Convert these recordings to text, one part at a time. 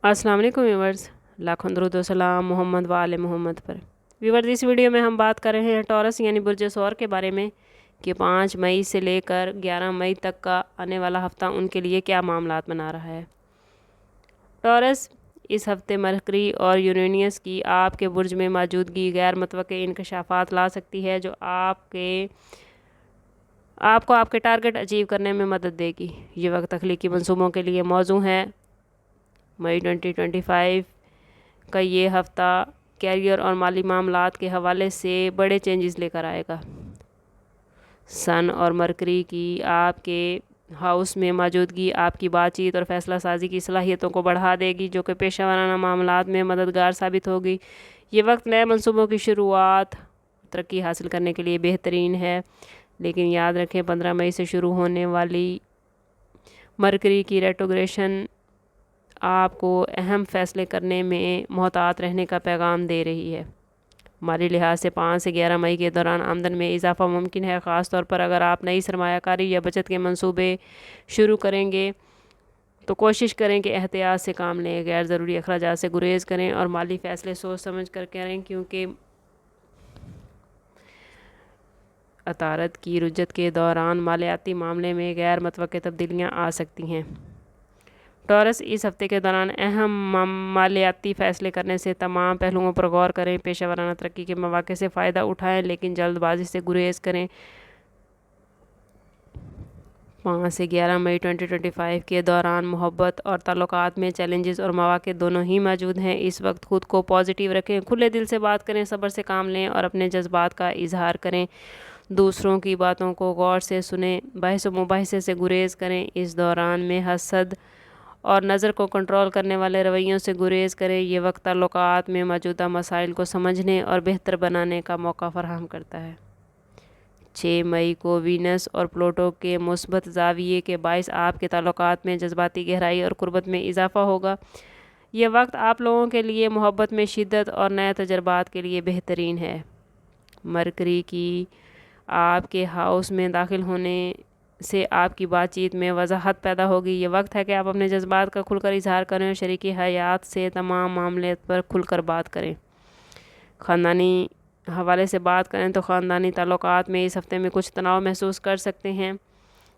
अस्सलाम वालेकुम व्यूवर्स, लाखों दरूद व सलाम मोहम्मद व आले मोहम्मद पर। व्यूवर्स, इस वीडियो में हम बात कर रहे हैं टॉरस यानी बुर्ज सौर के बारे में कि 5 मई से लेकर 11 मई तक का आने वाला हफ़्ता उनके लिए क्या मामलात बना रहा है। टॉरस इस हफ़्ते मरकरी और यूरेनियस की आपके बुर्ज में मौजूदगी गैर मुतवक्के इंकशाफात ला सकती है जो आपको आपके टारगेट अचीव करने में मदद देगी। ये वक्त तख्लीकी मंसूबों के लिए मौजू है। मई 2025 का ये हफ़्ता कैरियर और माली मामलात के हवाले से बड़े चेंजेस लेकर आएगा। सन और मरकरी की आपके हाउस में मौजूदगी आपकी बातचीत और फ़ैसला साजी की सलाहियतों को बढ़ा देगी, जो कि पेशा वराना मामलात में मददगार साबित होगी। ये वक्त नए मंसूबों की शुरुआत, तरक्की हासिल करने के लिए बेहतरीन है, लेकिन याद रखें 15 मई से शुरू होने वाली मरकरी की रेट्रोग्रेशन आपको अहम फ़ैसले करने में मोहतात रहने का पैगाम दे रही है। माली लिहाज से 5 से 11 मई के दौरान आमदन में इजाफा मुमकिन है, ख़ास तौर पर अगर आप नई सरमायाकारी या बचत के मंसूबे शुरू करेंगे तो कोशिश करें कि एहतियात से काम लें, गैर ज़रूरी अखराजात से गुरेज करें और माली फ़ैसले सोच समझ कर करें, क्योंकि अतारत की रुज्जत के दौरान मालियाती मामले में गैर मुतवक्के तब्दीलियाँ आ सकती हैं। टॉरस इस हफ्ते के दौरान अहम मालियाती फ़ैसले करने से तमाम पहलुओं पर गौर करें, पेशा वराना तरक्की के मौक़े से फ़ायदा उठाएं, लेकिन जल्दबाजी से गुरेज करें। 5 से 11 मई 2025 के दौरान मोहब्बत और ताल्लुकात में चैलेंजेस और मौक़े दोनों ही मौजूद हैं। इस वक्त खुद को पॉजिटिव रखें, खुले दिल से बात करें, सब्र से काम लें और अपने जज्बात का इजहार करें। दूसरों की बातों को गौर से सुनें, बहस व मुबाहिसे से गुरेज करें। इस दौरान में हसद और नज़र को कंट्रोल करने वाले रवैयों से गुरेज करें। ये वक्त ताल्लुकात में मौजूदा मसाइल को समझने और बेहतर बनाने का मौका फराहम करता है। 6 मई को वीनस और प्लूटो के मुस्बत ज़ाविये के बाइस आपके ताल्लुकात में जज्बाती गहराई और कुर्बत में इजाफा होगा। यह वक्त आप लोगों के लिए मोहब्बत में शिद्दत और नए तजर्बात के लिए बेहतरीन है। मरकरी की आपके हाउस में दाखिल होने से आपकी बातचीत में वजाहत पैदा होगी। ये वक्त है कि आप अपने जज्बात का खुलकर इजहार करें और शरीकी हयात से तमाम मामले पर खुलकर बात करें। ख़ानदानी हवाले से बात करें तो ख़ानदानी ताल्लुकात में इस हफ़्ते में कुछ तनाव महसूस कर सकते हैं।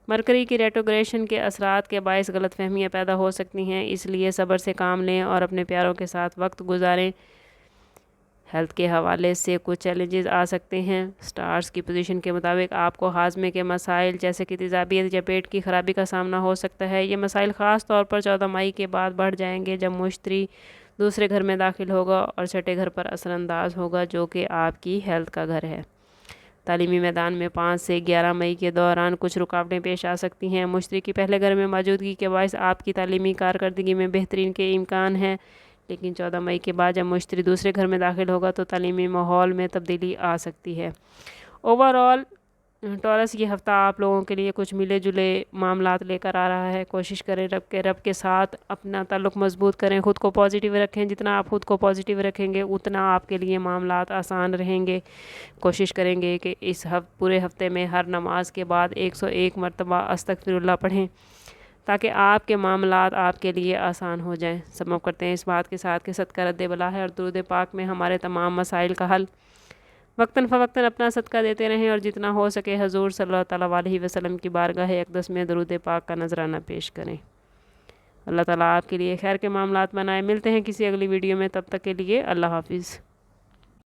मरकरी की रेट्रोग्रेशन के असरात के बायस गलतफहमियाँ पैदा हो सकती हैं, इसलिए सब्र से काम लें और अपने प्यारों के साथ वक्त गुजारें। हेल्थ के हवाले से कुछ चैलेंजेस आ सकते हैं। स्टार्स की पोजीशन के मुताबिक आपको हाजमे के मसाइल जैसे कि तेज़ाबियत या पेट की ख़राबी का सामना हो सकता है। ये मसाइल ख़ास तौर पर 14 मई के बाद बढ़ जाएंगे, जब मुश्तरी दूसरे घर में दाखिल होगा और छठे घर पर असरअंदाज होगा, जो कि आपकी हेल्थ का घर है। तालीमी मैदान में 5 से 11 मई के दौरान कुछ रुकावटें पेश आ सकती हैं। मुश्तरी की पहले घर में मौजूदगी के बायस आपकी तालीमी कारकर्दगी में बेहतरीन के इम्कान है, लेकिन 14 मई के बाद जब मुश्तरी दूसरे घर में दाखिल होगा तो तालीमी माहौल में तब्दीली आ सकती है। ओवरऑल टॉरस ये हफ़्ता आप लोगों के लिए कुछ मिले जुले मामलात लेकर आ रहा है। कोशिश करें रब के साथ अपना ताल्लुक़ मजबूत करें, ख़ुद को पॉजिटिव रखें। जितना आप ख़ुद को पॉजिटिव रखेंगे उतना आपके लिए मामलात आसान रहेंगे। कोशिश करेंगे कि इस पूरे हफ़्ते में हर नमाज के बाद 101 मरतबा अस्तगफिरुल्लाह पढ़ें, ताकि आपके मामलात आपके लिए आसान हो जाएं। समाप्त करते हैं इस बात के साथ कि सदका रद्द बला है और दुरूद पाक में हमारे तमाम मसाइल का हल। वक्तन फ़वक्तन अपना सदका देते रहें और जितना हो सके हजूर सल्लल्लाहु ताला अलैहि वसल्लम की बारगाह अक़दस में दुरूद पाक का नजराना पेश करें। अल्लाह ताला आपके लिए खैर के मामलात बनाए। मिलते हैं किसी अगली वीडियो में, तब तक के लिए अल्लाह हाफिज़।